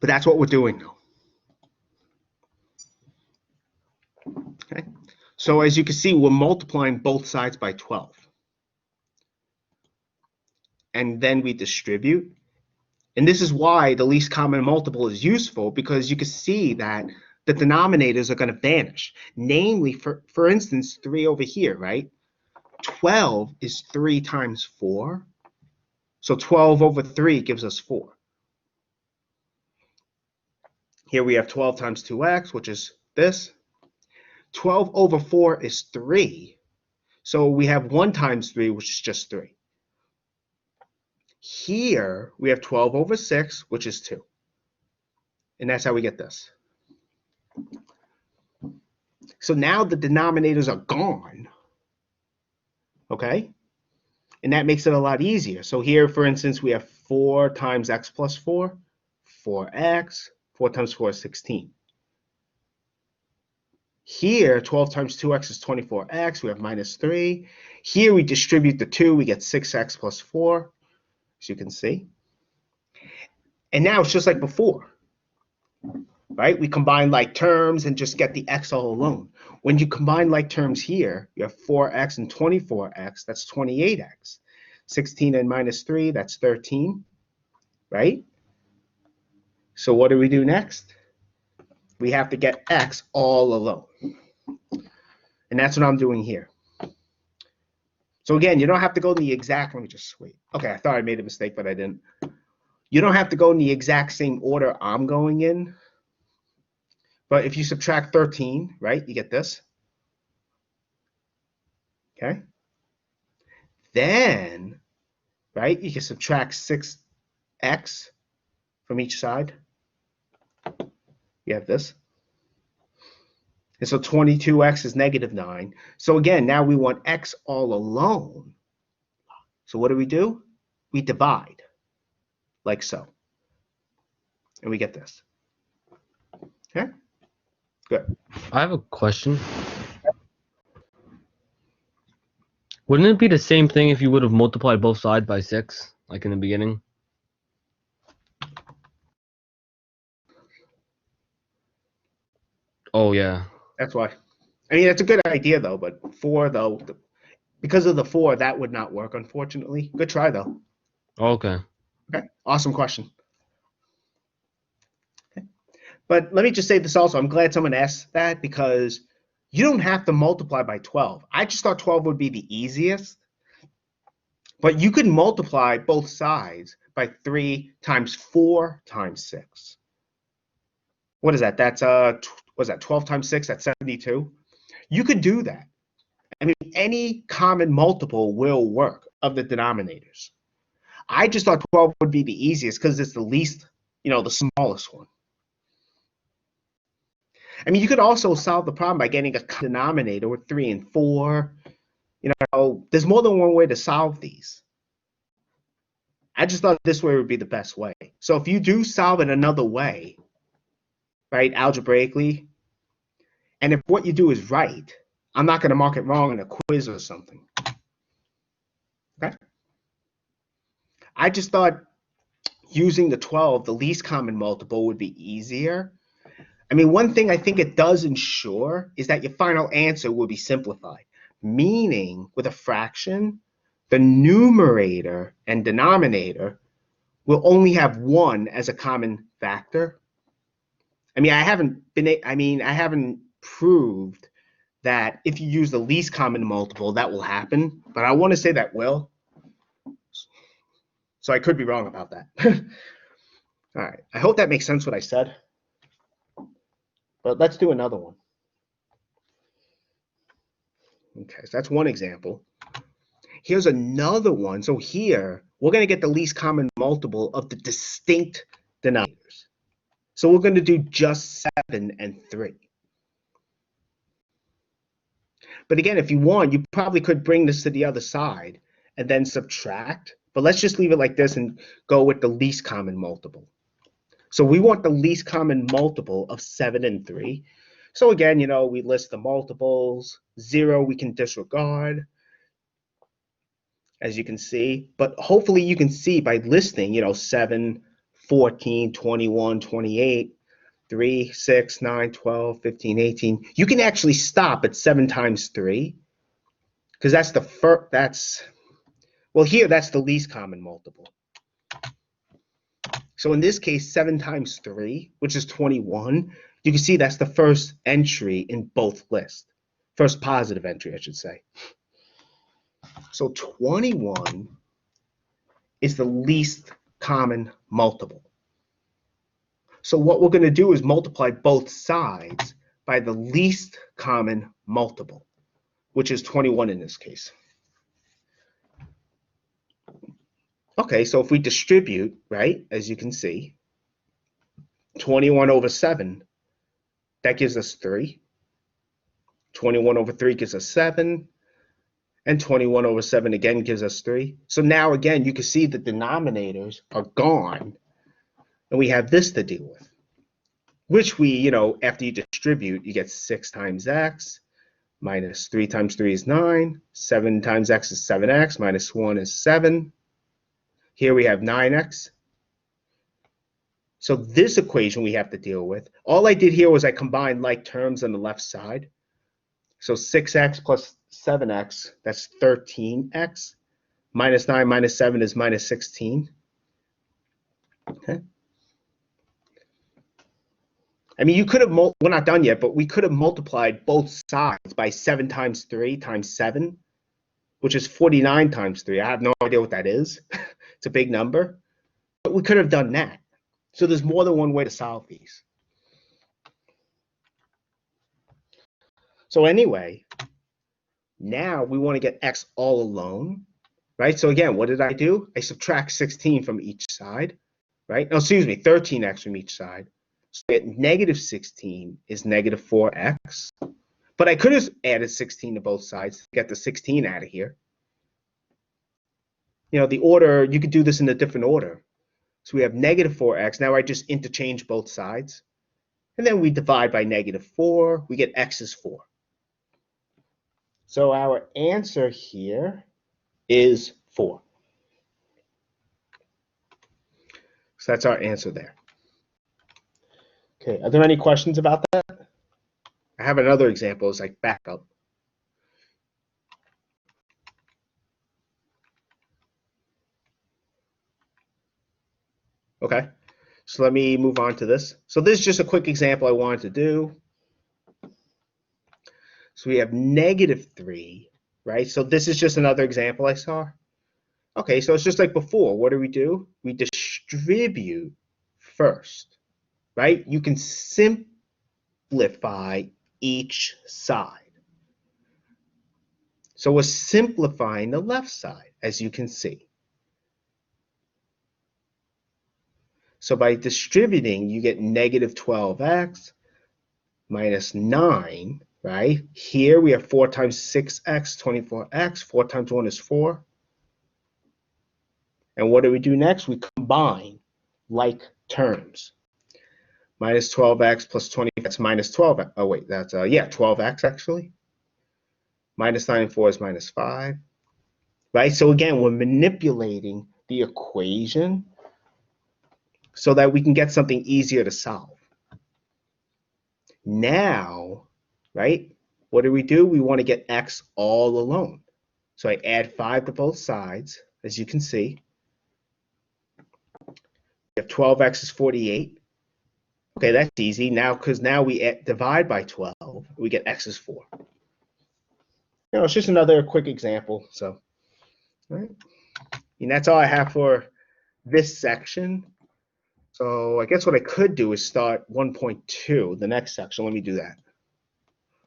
But that's what we're doing now. Okay. So as you can see, we're multiplying both sides by 12. And then we distribute. And this is why the least common multiple is useful, because you can see that the denominators are going to vanish. Namely, for instance, 3 over here, right? 12 is 3 times 4. So 12 over 3 gives us 4. Here we have 12 times 2x, which is this. 12 over 4 is 3. So we have 1 times 3, which is just 3. Here we have 12 over 6, which is 2. And that's how we get this. So now the denominators are gone. Okay? And that makes it a lot easier. So here, for instance, we have 4 times x plus 4, 4x, 4 times 4 is 16. Here, 12 times 2x is 24x. We have minus 3. Here, we distribute the 2. We get 6x plus 4, as you can see. And now it's just like before, right? We combine like terms and just get the x all alone. When you combine like terms here, you have 4x and 24x. That's 28x. 16 and minus 3, that's 13, right? So what do we do next? We have to get x all alone. And that's what I'm doing here. So again, you don't have to go in the exact, let me just wait. Okay, I thought I made a mistake, but I didn't. You don't have to go in the exact same order I'm going in. But if you subtract 13, right, you get this. Okay. Then, right, you can subtract 6x from each side. You have this. And so 22x is negative 9. So again, now we want x all alone. So what do? We divide, like so. And we get this. Okay? Good. I have a question. Wouldn't it be the same thing if you would have multiplied both sides by 6, like in the beginning? Oh, yeah. That's why. I mean, it's a good idea, though, but 4, though, because of the 4, that would not work, unfortunately. Good try, though. Okay. Okay, awesome question. Okay. But let me just say this also. I'm glad someone asked that, because you don't have to multiply by 12. I just thought 12 would be the easiest. But you could multiply both sides by 3 times 4 times 6. What is that? That's was that 12 times 6? That's 72. You could do that. I mean, any common multiple will work of the denominators. I just thought 12 would be the easiest because it's the least, the smallest one. I mean, you could also solve the problem by getting a denominator with 3 and 4. There's more than one way to solve these. I just thought this way would be the best way. So if you do solve it another way, right, algebraically, and if what you do is right, I'm not going to mark it wrong in a quiz or something. Okay? I just thought using the 12, the least common multiple, would be easier. I mean, one thing I think it does ensure is that your final answer will be simplified, meaning with a fraction, the numerator and denominator will only have 1 as a common factor. I mean, I haven't proved that if you use the least common multiple, that will happen, but I want to say that will. So I could be wrong about that. All right, I hope that makes sense what I said. But let's do another one. Okay, so that's one example. Here's another one. So here, we're going to get the least common multiple of the distinct denominators. So we're going to do just 7 and 3. But again, if you want, you probably could bring this to the other side and then subtract. But let's just leave it like this and go with the least common multiple. So we want the least common multiple of 7 and 3. So again, we list the multiples. 0 we can disregard, as you can see. But hopefully you can see by listing, 7, 14, 21, 28, 3, 6, 9, 12, 15, 18. You can actually stop at 7 times 3 because that's the first, well, here that's the least common multiple. So in this case, 7 times 3, which is 21, you can see that's the first entry in both lists. First positive entry, I should say. So 21 is the least common multiple. So what we're going to do is multiply both sides by the least common multiple, which is 21 in this case. Okay, so if we distribute, right, as you can see, 21 over 7, that gives us 3. 21 over 3 gives us 7. And 21 over 7 again gives us 3. So now again, you can see the denominators are gone. And we have this to deal with, which we, after you distribute, you get 6 times x minus 3 times 3 is 9. 7 times x is 7x minus 1 is 7. Here we have 9x. So this equation we have to deal with. All I did here was I combined like terms on the left side. So 6x plus 7x, that's 13x. Minus 9 minus 7 is minus 16. Okay. I mean, you could have, we're not done yet, but we could have multiplied both sides by 7 times 3 times 7, which is 49 times 3. I have no idea what that is. It's a big number. But we could have done that. So there's more than one way to solve these. So anyway, now we want to get x all alone, right? So again, what did I do? I subtract 16 from each side, right? No, excuse me, 13x from each side. So negative 16 is negative 4x. But I could have added 16 to both sides to get the 16 out of here. The order, you could do this in a different order. So we have negative 4x. Now I just interchange both sides. And then we divide by negative 4. We get x is 4. So our answer here is 4. So that's our answer there. Okay, are there any questions about that? I have another example as like backup. Okay, so let me move on to this. So this is just a quick example I wanted to do. So we have negative 3, right? So this is just another example I saw. Okay, so it's just like before. What do? We distribute first, right? You can simplify each side. So we're simplifying the left side, as you can see. So by distributing, you get negative 12x minus 9, right? Here we have 4 times 6x, 24x. 4 times 1 is 4. And what do we do next? We combine like terms. Minus 12x plus 20, that's minus 12. Oh, wait, that's, 12x actually. Minus 9 and 4 is minus 5. Right? So again, we're manipulating the equation so that we can get something easier to solve. Now, right, what do? We want to get x all alone. So I add 5 to both sides, as you can see. We have 12x is 48. Okay, that's easy. Now, because now we divide by 12, we get x is 4. It's just another quick example. So, all right. And that's all I have for this section. So I guess what I could do is start 1.2, the next section. Let me do that.